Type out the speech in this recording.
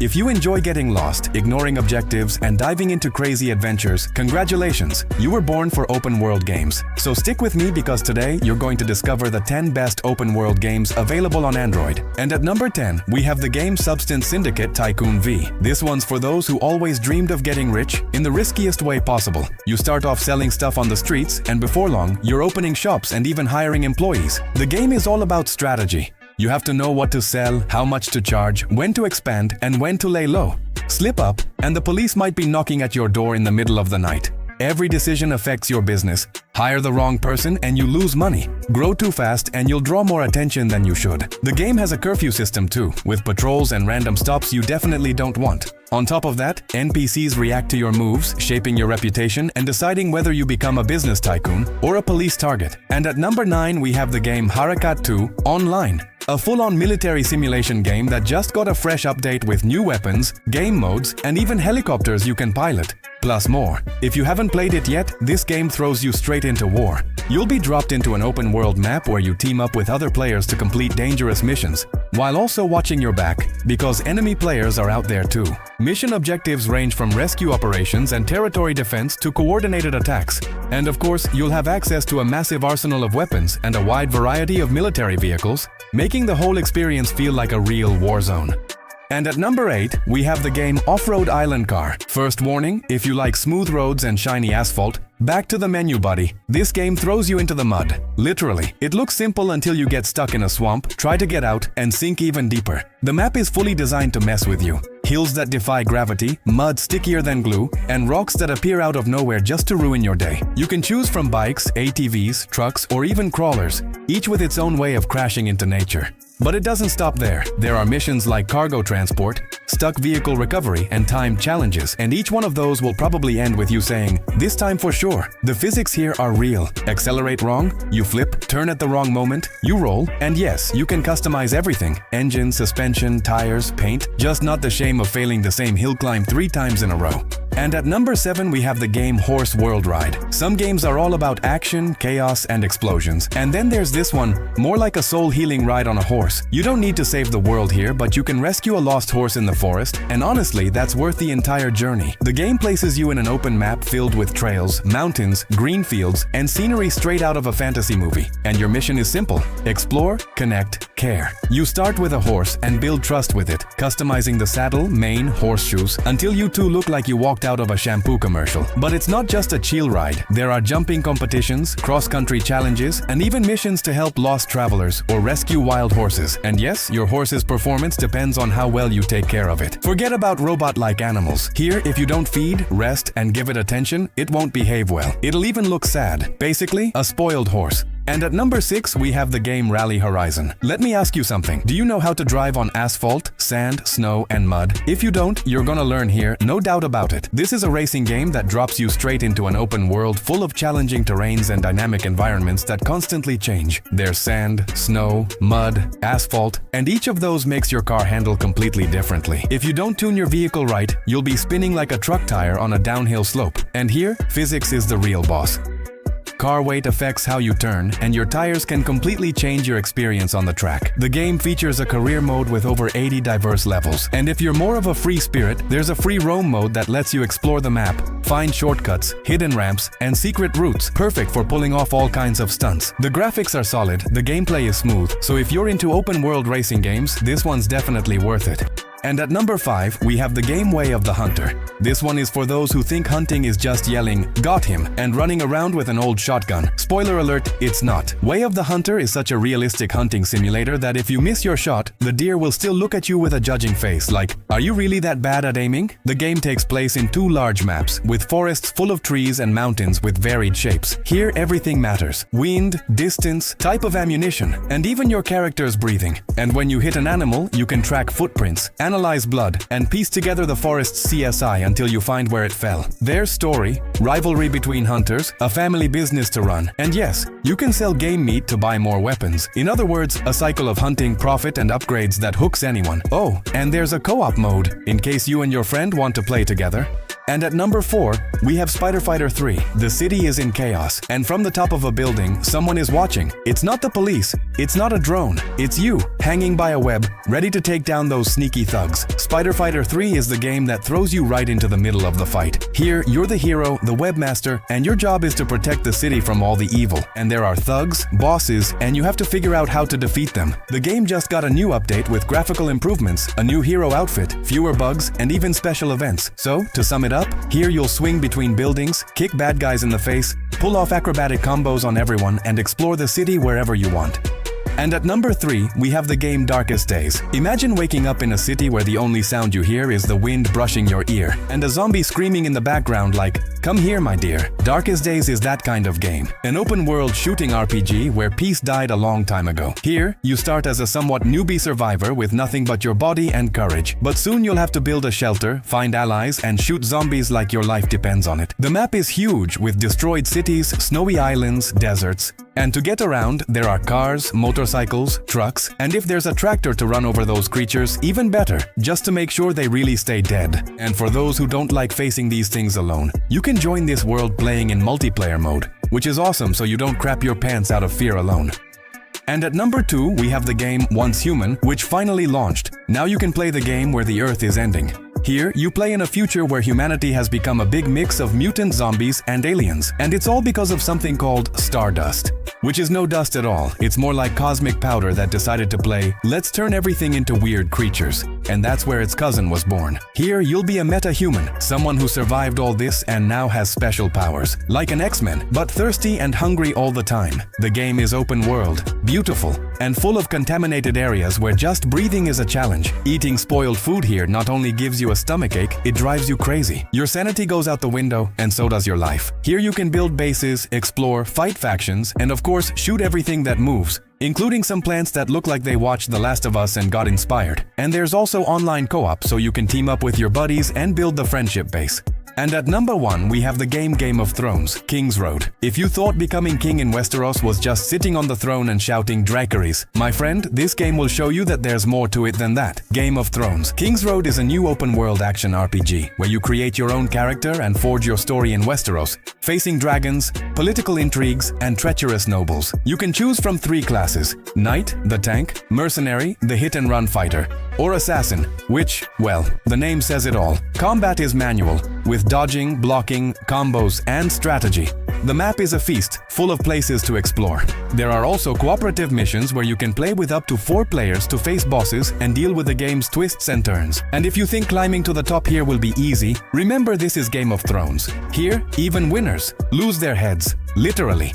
If you enjoy getting lost, ignoring objectives, and diving into crazy adventures, congratulations! You were born for open world games. So stick with me because today you're going to discover the 10 best open world games available on Android. And at number 10, we have the game Substance Syndicate Tycoon V. This one's for those who always dreamed of getting rich in the riskiest way possible. You start off selling stuff on the streets, and before long, you're opening shops and even hiring employees. The game is all about strategy. You have to know what to sell, how much to charge, when to expand, and when to lay low. Slip up, and the police might be knocking at your door in the middle of the night. Every decision affects your business. Hire the wrong person and you lose money. Grow too fast and you'll draw more attention than you should. The game has a curfew system too, with patrols and random stops you definitely don't want. On top of that, NPCs react to your moves, shaping your reputation and deciding whether you become a business tycoon or a police target. And at number 9, we have the game Harekat 2 Online. A full-on military simulation game that just got a fresh update with new weapons, game modes, and even helicopters you can pilot, plus more. If you haven't played it yet, this game throws you straight into war. You'll be dropped into an open-world map where you team up with other players to complete dangerous missions, while also watching your back, because enemy players are out there too. Mission objectives range from rescue operations and territory defense to coordinated attacks. And of course, you'll have access to a massive arsenal of weapons and a wide variety of military vehicles, making the whole experience feel like a real war zone. And at number 8, we have the game Offroad Island Car. First warning, if you like smooth roads and shiny asphalt, back to the menu, buddy. This game throws you into the mud. Literally. It looks simple until you get stuck in a swamp, try to get out, and sink even deeper. The map is fully designed to mess with you. Hills that defy gravity, mud stickier than glue, and rocks that appear out of nowhere just to ruin your day. You can choose from bikes, ATVs, trucks, or even crawlers, each with its own way of crashing into nature. But it doesn't stop there. There are missions like cargo transport, stuck vehicle recovery, and timed challenges, and each one of those will probably end with you saying, "This time for sure." The physics here are real. Accelerate wrong, you flip, turn at the wrong moment, you roll, and yes, you can customize everything. Engine, suspension, tires, paint, just not the shame of failing the same hill climb 3 times in a row. And at number 7, we have the game Horse World Ride. Some games are all about action, chaos, and explosions. And then there's this one, more like a soul-healing ride on a horse. You don't need to save the world here, but you can rescue a lost horse in the forest, and honestly, that's worth the entire journey. The game places you in an open map filled with trails, mountains, green fields, and scenery straight out of a fantasy movie. And your mission is simple: explore, connect, care. You start with a horse and build trust with it, customizing the saddle, mane, horseshoes, until you two look like you walked out of a shampoo commercial. But it's not just a chill ride. There are jumping competitions, cross-country challenges, and even missions to help lost travelers or rescue wild horses. And yes, your horse's performance depends on how well you take care of it. Forget about robot-like animals. Here, if you don't feed, rest, and give it attention, it won't behave well. It'll even look sad. Basically, a spoiled horse. And at number 6, we have the game Rally Horizon. Let me ask you something. Do you know how to drive on asphalt, sand, snow, and mud? If you don't, you're gonna learn here, no doubt about it. This is a racing game that drops you straight into an open world full of challenging terrains and dynamic environments that constantly change. There's sand, snow, mud, asphalt, and each of those makes your car handle completely differently. If you don't tune your vehicle right, you'll be spinning like a truck tire on a downhill slope. And here, physics is the real boss. Car weight affects how you turn, and your tires can completely change your experience on the track. The game features a career mode with over 80 diverse levels. And if you're more of a free spirit, there's a free roam mode that lets you explore the map, find shortcuts, hidden ramps, and secret routes, perfect for pulling off all kinds of stunts. The graphics are solid, the gameplay is smooth, so if you're into open-world racing games, this one's definitely worth it. And at number 5, we have the game Way of the Hunter. This one is for those who think hunting is just yelling, "Got him," and running around with an old shotgun. Spoiler alert, it's not. Way of the Hunter is such a realistic hunting simulator that if you miss your shot, the deer will still look at you with a judging face like, "Are you really that bad at aiming?" The game takes place in 2 large maps, with forests full of trees and mountains with varied shapes. Here, everything matters. Wind, distance, type of ammunition, and even your character's breathing. And when you hit an animal, you can track footprints, analyze blood, and piece together the forest's CSI until you find where it fell. There's story, rivalry between hunters, a family business to run, and yes, you can sell game meat to buy more weapons. In other words, a cycle of hunting, profit, and upgrades that hooks anyone. Oh, and there's a co-op mode, in case you and your friend want to play together. And at number 4, we have Spider Fighter 3. The city is in chaos, and from the top of a building, someone is watching. It's not the police, it's not a drone, it's you, hanging by a web, ready to take down those sneaky thugs. Spider Fighter 3 is the game that throws you right into the middle of the fight. Here, you're the hero, the webmaster, and your job is to protect the city from all the evil. And there are thugs, bosses, and you have to figure out how to defeat them. The game just got a new update with graphical improvements, a new hero outfit, fewer bugs, and even special events. So, to sum it up, here you'll swing between buildings, kick bad guys in the face, pull off acrobatic combos on everyone, and explore the city wherever you want. And at number 3, we have the game Darkest Days. Imagine waking up in a city where the only sound you hear is the wind brushing your ear, and a zombie screaming in the background like, "Come here, my dear." Darkest Days is that kind of game. An open-world shooting RPG where peace died a long time ago. Here, you start as a somewhat newbie survivor with nothing but your body and courage. But soon you'll have to build a shelter, find allies, and shoot zombies like your life depends on it. The map is huge with destroyed cities, snowy islands, deserts. And to get around, there are cars, motorcycles, trucks, and if there's a tractor to run over those creatures, even better, just to make sure they really stay dead. And for those who don't like facing these things alone, you can join this world playing in multiplayer mode, which is awesome so you don't crap your pants out of fear alone. And at number 2, we have the game Once Human, which finally launched. Now you can play the game where the Earth is ending. Here, you play in a future where humanity has become a big mix of mutant zombies and aliens. And it's all because of something called stardust, which is no dust at all. It's more like cosmic powder that decided to play, let's turn everything into weird creatures. And that's where its cousin was born. Here, you'll be a meta-human, someone who survived all this and now has special powers. Like an X-Men, but thirsty and hungry all the time. The game is open world, beautiful, and full of contaminated areas where just breathing is a challenge. Eating spoiled food here not only gives you a stomachache, it drives you crazy. Your sanity goes out the window, and so does your life. Here you can build bases, explore, fight factions, and of course, shoot everything that moves, including some plants that look like they watched The Last of Us and got inspired. And there's also online co-op, so you can team up with your buddies and build the friendship base. And at number 1, we have the Game of Thrones, Kingsroad. If you thought becoming king in Westeros was just sitting on the throne and shouting Dracarys, my friend, this game will show you that there's more to it than that. Game of Thrones. Kingsroad is a new open-world action RPG, where you create your own character and forge your story in Westeros, facing dragons, political intrigues, and treacherous nobles. You can choose from 3 classes: Knight, the tank; Mercenary, the hit-and-run fighter; or Assassin, which, well, the name says it all. Combat is manual, with dodging, blocking, combos, and strategy. The map is a feast, full of places to explore. There are also cooperative missions where you can play with up to 4 players to face bosses and deal with the game's twists and turns. And if you think climbing to the top here will be easy, remember this is Game of Thrones. Here, even winners lose their heads, literally.